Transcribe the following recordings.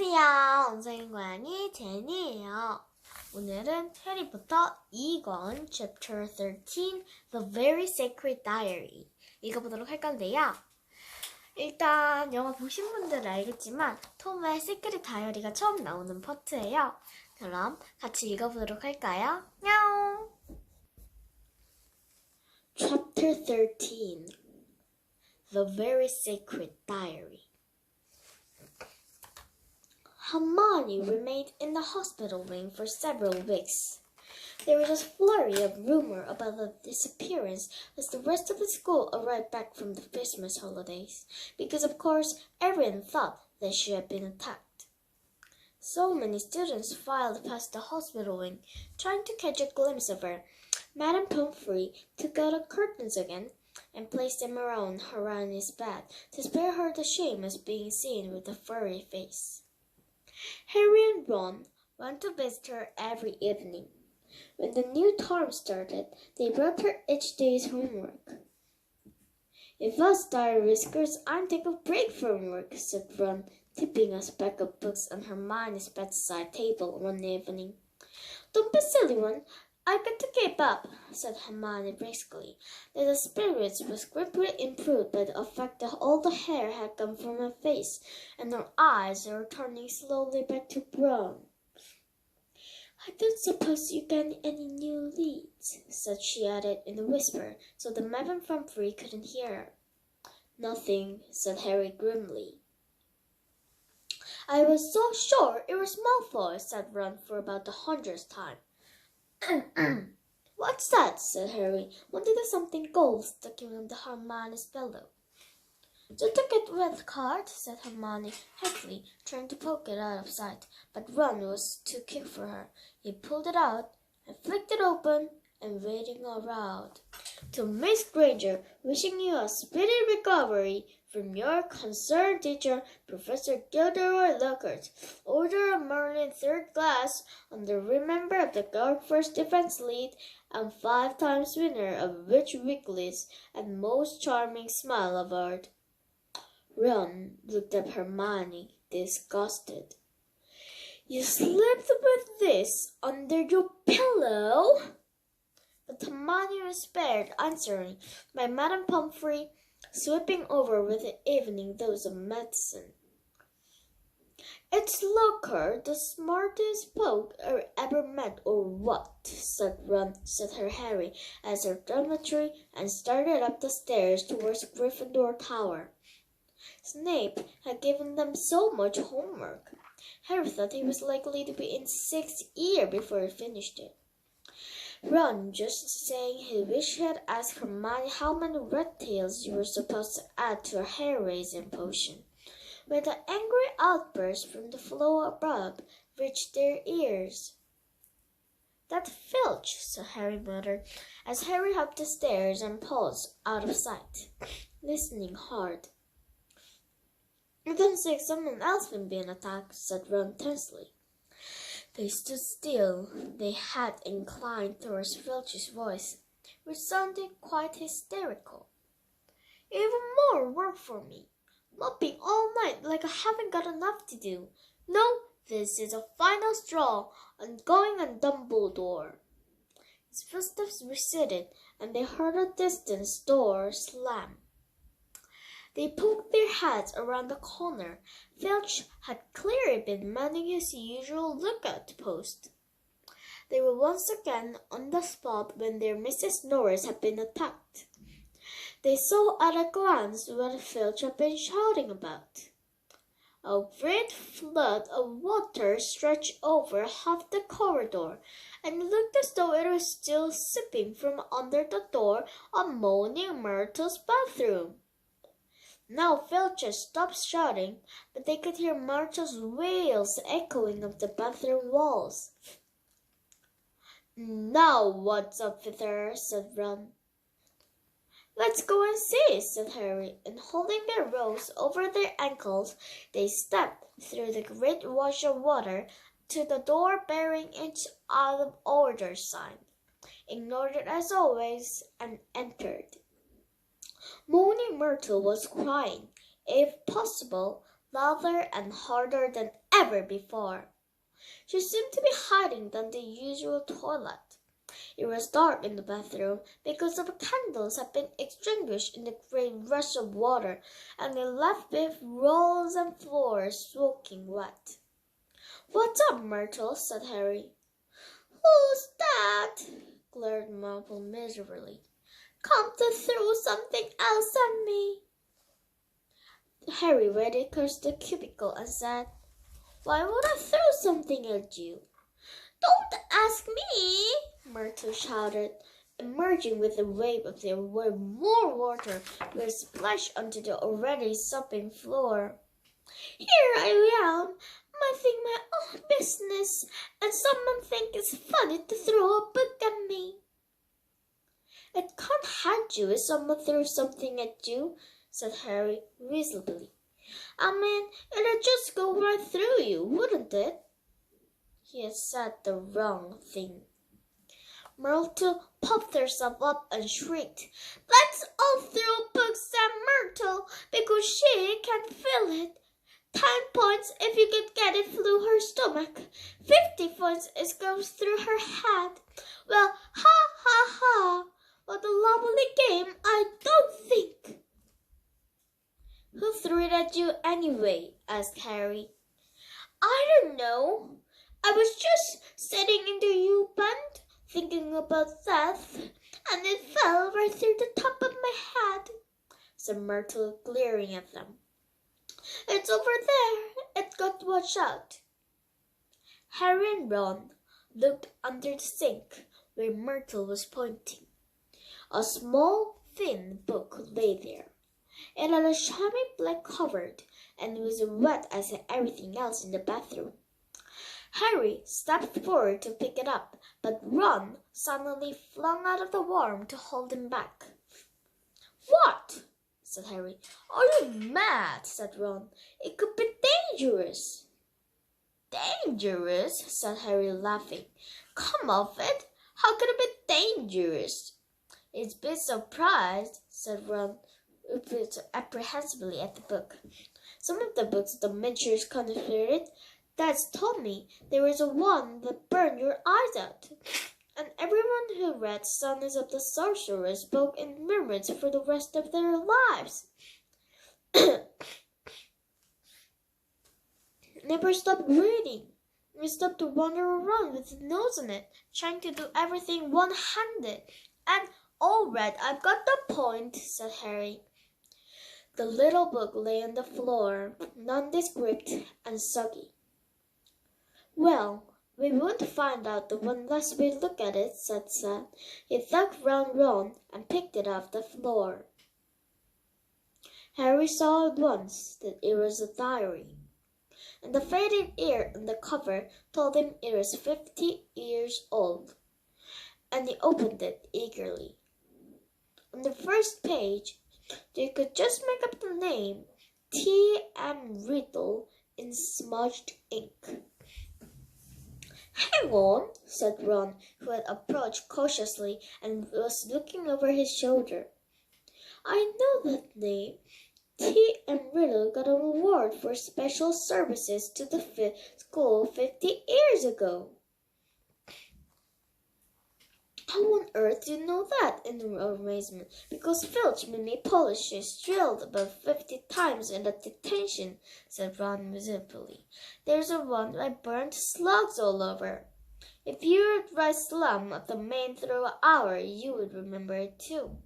안녕하세요. 원장인 고양이 제니예요. 오늘은 해리포터 2권 챕터 13 The Very Sacred Diary 읽어보도록 할 건데요. 일단 영화 보신 분들은 알겠지만 톰의 시크릿 다이어리가 처음 나오는 파트예요. 그럼 같이 읽어보도록 할까요? 냐옹! Chapter 13 The Very Sacred Diary. Hermione remained in the hospital wing for several weeks. There was a flurry of rumor about the disappearance as the rest of the school arrived back from the Christmas holidays, because of course everyone thought that she had been attacked. So many students filed past the hospital wing, trying to catch a glimpse of her. Madame Pomfrey took out the curtains again and placed them around Hermione's bed to spare her the shame of being seen with a furry face. Harry and Ron went to visit her every evening. When the new term started, they brought her each day's homework. "If us diary whiskers aren't take a break from work," said Ron, tipping a speck of books on Hermione's bedside table one evening. "Don't be silly, Ron. I've got to keep up," said Hermione briskly. The spirits was greatly improved by the effect that all the hair had gone from her face, and her eyes were turning slowly back to brown. "I don't suppose you got any new leads," said she added in a whisper, so that Madame Pomfrey couldn't hear her. "Nothing," said Harry grimly. "I was so sure it was Malfoy," said Ron for about the 100th time. "What's that?" said Harry, wanting something gold sticking on the Hermione's pillow. "Just a get red card," said Hermione, heavily, trying to poke it out of sight, but Ron was too quick for her. He pulled it out and flicked it open and reading aloud. "To Miss Granger, wishing you a speedy recovery from your concerned teacher, Professor Gilderoy Lockhart. Order of Merlin 3rd class, under remember of the guard first defense lead and 5 times winner of Witch Weeklies and most charming smile award." Ron looked at Hermione, disgusted. "You slept with this under your pillow?" But Hermione was spared answering by Madame Pomfrey sweeping over with the evening dose of medicine. "It's Lockhart, the smartest poke I ever met, or what?" said Harry as her dormitory and started up the stairs towards Gryffindor Tower. Snape had given them so much homework. Harry thought he was likely to be in 6th year before he finished it. Ron just saying he wished he had asked Hermione how many red tails you were supposed to add to a hair-raising potion, when the angry outburst from the floor above reached their ears. "That Filch," said Harry muttered, as Harry hopped the stairs and paused out of sight, listening hard. "You don't think someone else been being attacked," said Ron tensely. They stood still. They had inclined towards Filch's voice, which sounded quite hysterical. "Even more work for me. Mopping all night like I haven't got enough to do. No, this is a final straw. I'm going on Dumbledore." His footsteps receded, and they heard a distant door slam. They poked their heads around the corner. Filch had clearly been manning his usual lookout post. They were once again on the spot when their Mrs. Norris had been attacked. They saw at a glance what Filch had been shouting about. A great flood of water stretched over half the corridor, and looked as though it was still sipping from under the door of Moaning Myrtle's bathroom. Now Filch had stopped shouting, but they could hear Myrtle's wails echoing up the bathroom walls. "Now what's up with her?" said Ron. "Let's go and see," said Harry, and holding their robes over their ankles, they stepped through the great wash of water to the door bearing its out of order sign, ignored it as always, and entered. Moaning Myrtle was crying, if possible, louder and harder than ever before. She seemed to be hiding down the usual toilet. It was dark in the bathroom because the candles had been extinguished in the great rush of water, and they left both walls and floors soaking wet. "What's up, Myrtle?" said Harry. "Who's that?" glared Myrtle miserably. "Come to throw something else at me." Harry waited across the cubicle and said, "Why would I throw something at you?" "Don't ask me!" Myrtle shouted, emerging with a wave of there were more water was splashed onto the already sopping floor. "Here I am, minding my own business, and someone thinks it's funny to throw a book at me." "It can't hurt you if someone throws something at you," said Harry reasonably. "I mean, it'd just go right through you, wouldn't it?" He had said the wrong thing. Myrtle puffed herself up and shrieked, "Let's all throw books at Myrtle because she can't feel it. 10 points if you can get it through her stomach. 50 points if it goes through her head. Well, ha ha ha! What a lovely game, I don't think." "Who threw it at you anyway?" asked Harry. "I don't know. I was just sitting in the U-bend thinking about death, and it fell right through the top of my head," said Myrtle, glaring at them. "It's over there. It got washed out." Harry and Ron looked under the sink where Myrtle was pointing. A small, thin book lay there. It had a shabby black cover and was wet as everything else in the bathroom. Harry stepped forward to pick it up, but Ron suddenly flung out of the worm to hold him back. "What?" said Harry. "Are you mad?" said Ron. "It could be dangerous." "Dangerous?" said Harry, laughing. "Come off it. How could it be dangerous?" "It's a bit surprised," said Ron, apprehensively at the book. "Some of the books the miniatures counterfeited. Dad's told me there was one that burned your eyes out. And everyone who read Sons of the Sorcerer spoke in murmurs for the rest of their lives. Never stopped reading. We stopped to wander around with his nose in it, trying to do everything one-handed. And, all right, I've got the point," said Harry. The little book lay on the floor, nondescript and soggy. "Well, we won't find out unless we look at it," said Sam. He dug round Ron and picked it off the floor. Harry saw at once that it was a diary, and the faded ear on the cover told him it was 50 years old, and he opened it eagerly. On the first page, they could just make up the name T.M. Riddle in smudged ink. "Hang on," said Ron, who had approached cautiously and was looking over his shoulder. "I know that name. T.M. Riddle got an award for special services to the school 50 years ago." "How on earth do you know that?" in amazement. "Because Filch made me polish his drilled about 50 times in the detention," said Ron miserably. "There's a one I burned slugs all over. If you would write slum at the main through an hour, you would remember it too."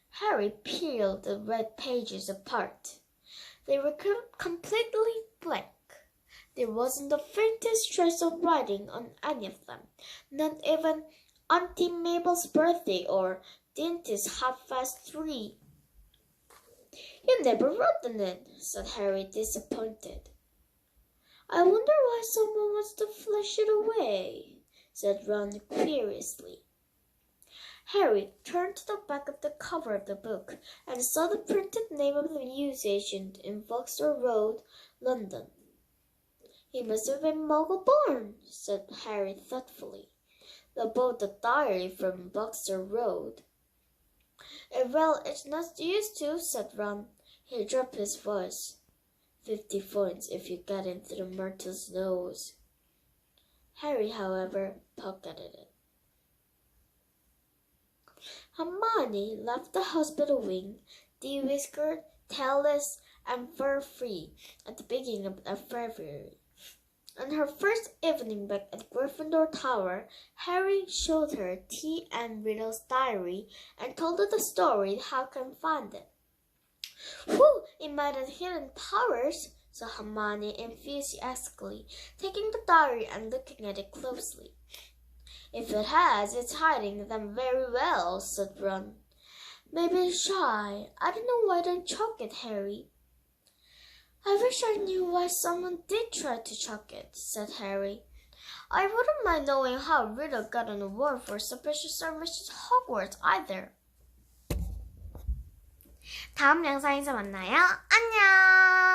Harry peeled the red pages apart. They were completely blank. There wasn't the faintest trace of writing on any of them, not even Auntie Mabel's birthday or dentist 3:30. "You never wrote on it," said Harry, disappointed. "I wonder why someone wants to flash it away," said Ron curiously. Harry turned to the back of the cover of the book and saw the printed name of the newsagent in Vauxhall Road, London. "He must have been Muggle-born," said Harry thoughtfully. "They bought the diary from Vauxhall Road." "Well, it's not used to," said Ron. He dropped his voice. 50 points if you get in through Myrtle's nose. Harry, however, pocketed it. Hermione left the hospital wing, de-whiskered, tailless, and fur-free at the beginning of February. On her first evening back at Gryffindor Tower, Harry showed her T. and Riddle's diary and told her the story how can find it. "Whew, it might have hidden powers," said Hermione enthusiastically, taking the diary and looking at it closely. "If it has, it's hiding them very well," said Ron. "Maybe it's shy. I don't know why they chuck it, Harry." "I wish I knew why someone did try to chuck it," said Harry. "I wouldn't mind knowing how Riddle got an award for suspicious service at Hogwarts either." 다음 영상에서 만나요. 안녕!